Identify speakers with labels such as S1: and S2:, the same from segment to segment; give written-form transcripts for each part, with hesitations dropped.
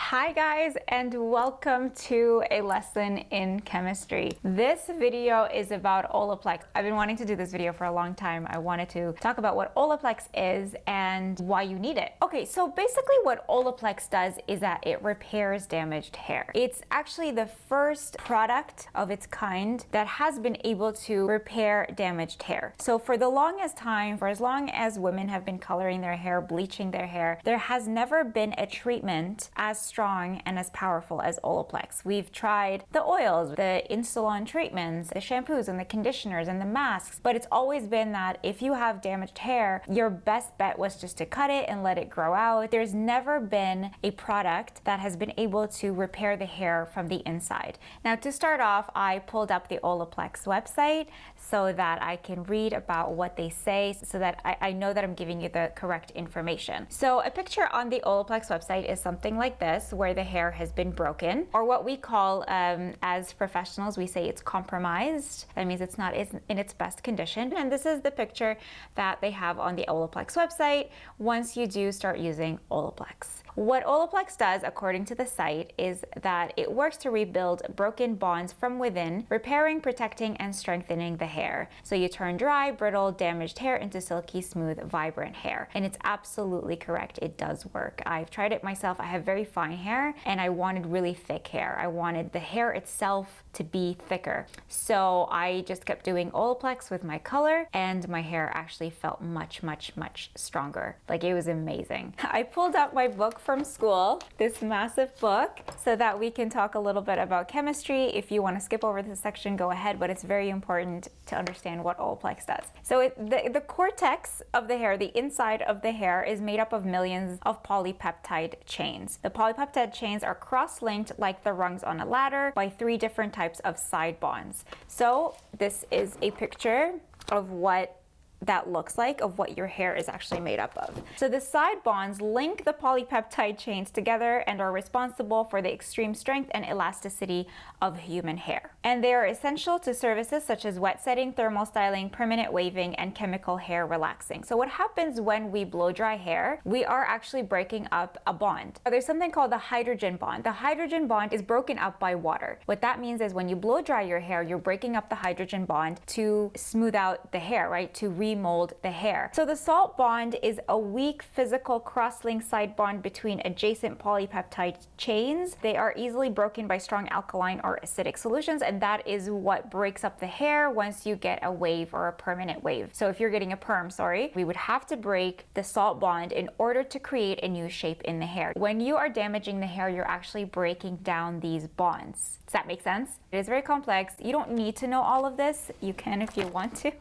S1: Hi guys, and welcome to a lesson in chemistry. This video is about Olaplex. I've been wanting to do this video for a long time. I wanted to talk about what Olaplex is and why you need it. Okay, so basically what Olaplex does is that it repairs damaged hair. It's actually the first product of its kind that has been able to repair damaged hair. So for the longest time, for as long as women have been coloring their hair, bleaching their hair, there has never been a treatment as strong and as powerful as Olaplex. We've tried the oils, the in-salon treatments, the shampoos and the conditioners and the masks, but it's always been that if you have damaged hair, your best bet was just to cut it and let it grow out. There's never been a product that has been able to repair the hair from the inside. Now, to start off, I pulled up the Olaplex website so that I can read about what they say so that I know that I'm giving you the correct information. So a picture on the Olaplex website is something like this, where the hair has been broken, or what we call, as professionals, we say it's compromised. That means it's not in its best condition. And this is the picture that they have on the Olaplex website once you do start using Olaplex. What Olaplex does, according to the site, is that it works to rebuild broken bonds from within, repairing, protecting, and strengthening the hair. So you turn dry, brittle, damaged hair into silky, smooth, vibrant hair. And it's absolutely correct. It does work. I've tried it myself. I have very fine hair and I wanted really thick hair. I wanted the hair itself to be thicker. So I just kept doing Olaplex with my color and my hair actually felt much, much, much stronger. Like, it was amazing. I pulled up my book from school, this massive book, so that we can talk a little bit about chemistry. If you want to skip over this section, go ahead, but it's very important to understand what Olaplex does. So the cortex of the hair, the inside of the hair, is made up of millions of polypeptide chains. The polypeptide chains are cross-linked like the rungs on a ladder by 3 different types of side bonds. So this is a picture of what that looks like, of what your hair is actually made up of. So the side bonds link the polypeptide chains together and are responsible for the extreme strength and elasticity of human hair. And they are essential to services such as wet setting, thermal styling, permanent waving, and chemical hair relaxing. So what happens when we blow dry hair? We are actually breaking up a bond. There's something called the hydrogen bond. The hydrogen bond is broken up by water. What that means is when you blow dry your hair, you're breaking up the hydrogen bond to smooth out the hair, right? To remold the hair. So the salt bond is a weak physical cross-link side bond between adjacent polypeptide chains. They are easily broken by strong alkaline or acidic solutions, and that is what breaks up the hair once you get a wave or a permanent wave. So if you're getting a perm, we would have to break the salt bond in order to create a new shape in the hair. When you are damaging the hair, you're actually breaking down these bonds. Does that make sense? It is very complex. You don't need to know all of this. You can if you want to,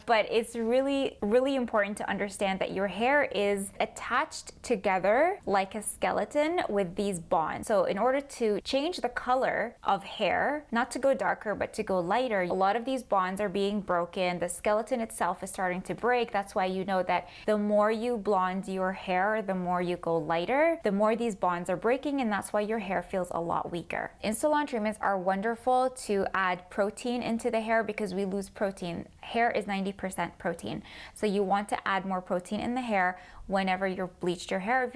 S1: but it's really important to understand that your hair is attached together like a skeleton with these bonds. So in order to change the color of hair, not to go darker but to go lighter, a lot of these bonds are being broken. The skeleton itself is starting to break. That's why you know that the more you blonde your hair, the more you go lighter, the more these bonds are breaking, and that's why your hair feels a lot weaker. In-salon treatments are wonderful to add protein into the hair because we lose protein. Hair is 90% protein. So you want to add more protein in the hair whenever you've bleached your hair,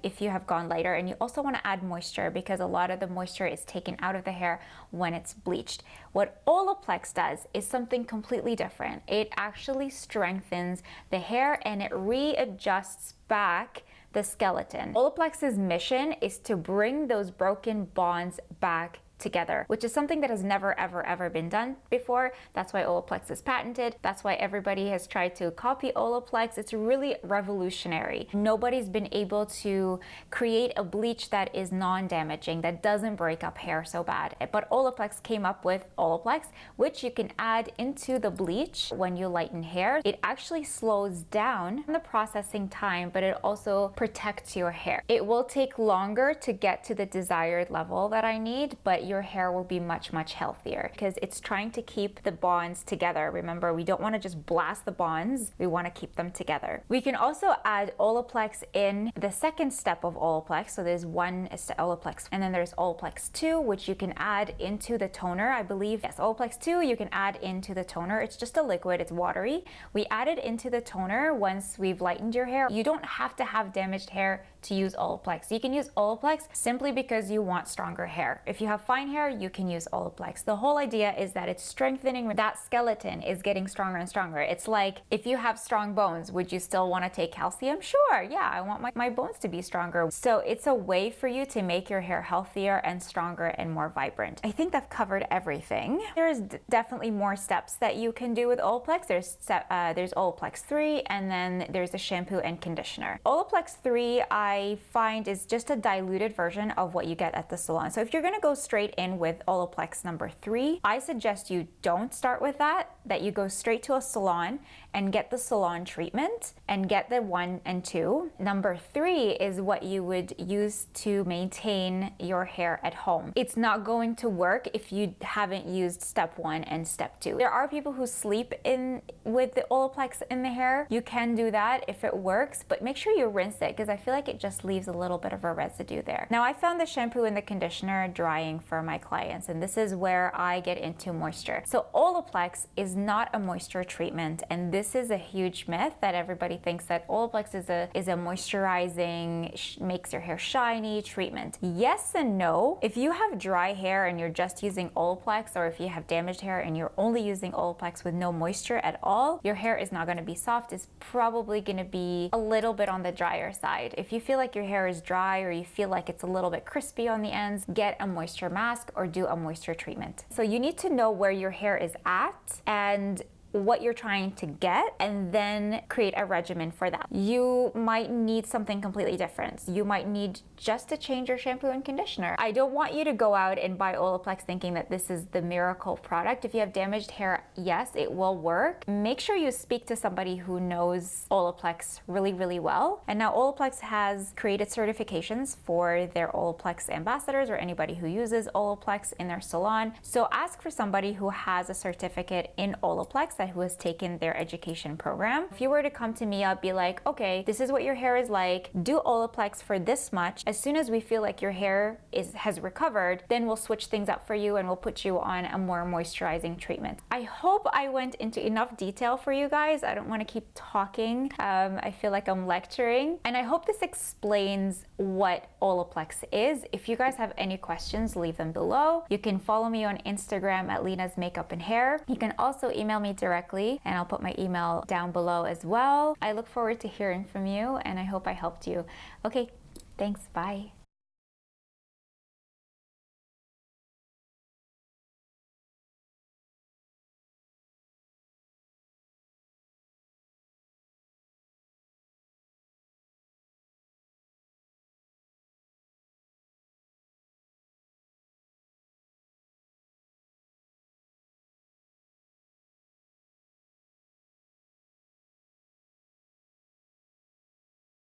S1: if you have gone lighter. And you also want to add moisture because a lot of the moisture is taken out of the hair when it's bleached. What Olaplex does is something completely different. It actually strengthens the hair and it readjusts back the skeleton. Olaplex's mission is to bring those broken bonds back together, which is something that has never ever been done before. That's why Olaplex is patented. That's why everybody has tried to copy Olaplex. It's really revolutionary. Nobody's been able to create a bleach that is non-damaging, that doesn't break up hair so bad. But Olaplex came up with Olaplex, which you can add into the bleach when you lighten hair. It actually slows down the processing time, but it also protects your hair. It will take longer to get to the desired level that I need, but your hair will be much healthier because it's trying to keep the bonds together. Remember, we don't want to just blast the bonds. We want to keep them together. We can also add Olaplex in the second step of Olaplex. So there's one is Olaplex, and then there's Olaplex 2, which you can add into the toner. I believe, yes, Olaplex 2 you can add into the toner. It's just a liquid, it's watery. We add it into the toner once we've lightened your hair. You don't have to have damaged hair to use Olaplex. You can use Olaplex simply because you want stronger hair. If you have fine hair, you can use Olaplex. The whole idea is that it's strengthening, that skeleton is getting stronger and stronger. It's like if you have strong bones, would you still want to take calcium? Sure, yeah, I want my bones to be stronger. So it's a way for you to make your hair healthier and stronger and more vibrant. I think I've covered everything. There's definitely more steps that you can do with Olaplex. There's Olaplex 3, and then there's a shampoo and conditioner. Olaplex 3 I find is just a diluted version of what you get at the salon. So if you're gonna go straight in with Olaplex number 3, I suggest you don't start with that you go straight to a salon and get the salon treatment and get the 1 and 2. Number 3 is what you would use to maintain your hair at home. It's not going to work if you haven't used step 1 and step 2. There are people who sleep in with the Olaplex in the hair. You can do that if it works, but make sure you rinse it because I feel like it just leaves a little bit of a residue there. Now I found the shampoo and the conditioner drying for my clients, and this is where I get into moisture. So Olaplex is not a moisture treatment, and this is a huge myth that everybody thinks that Olaplex is a moisturizing, makes your hair shiny treatment. Yes and no. If you have dry hair and you're just using Olaplex, or if you have damaged hair and you're only using Olaplex with no moisture at all, your hair is not going to be soft. It's probably going to be a little bit on the drier side. If you feel like your hair is dry or you feel like it's a little bit crispy on the ends, get a moisture mask or do a moisture treatment. So you need to know where your hair is at and what you're trying to get, and then create a regimen for that. You might need something completely different. You might need just to change your shampoo and conditioner. I don't want you to go out and buy Olaplex thinking that this is the miracle product. If you have damaged hair, yes, it will work. Make sure you speak to somebody who knows Olaplex really, really well. And now Olaplex has created certifications for their Olaplex ambassadors or anybody who uses Olaplex in their salon. So ask for somebody who has a certificate in Olaplex, who has taken their education program. If you were to come to me, I'd be like, okay, this is what your hair is like. Do Olaplex for this much. As soon as we feel like your hair has recovered, then we'll switch things up for you and we'll put you on a more moisturizing treatment. I hope I went into enough detail for you guys. I don't want to keep talking. I feel like I'm lecturing. And I hope this explains what Olaplex is. If you guys have any questions, leave them below. You can follow me on Instagram at Lina's Makeup and Hair. You can also email me directly, and I'll put my email down below as well. I look forward to hearing from you, and I hope I helped you. Okay, thanks, bye.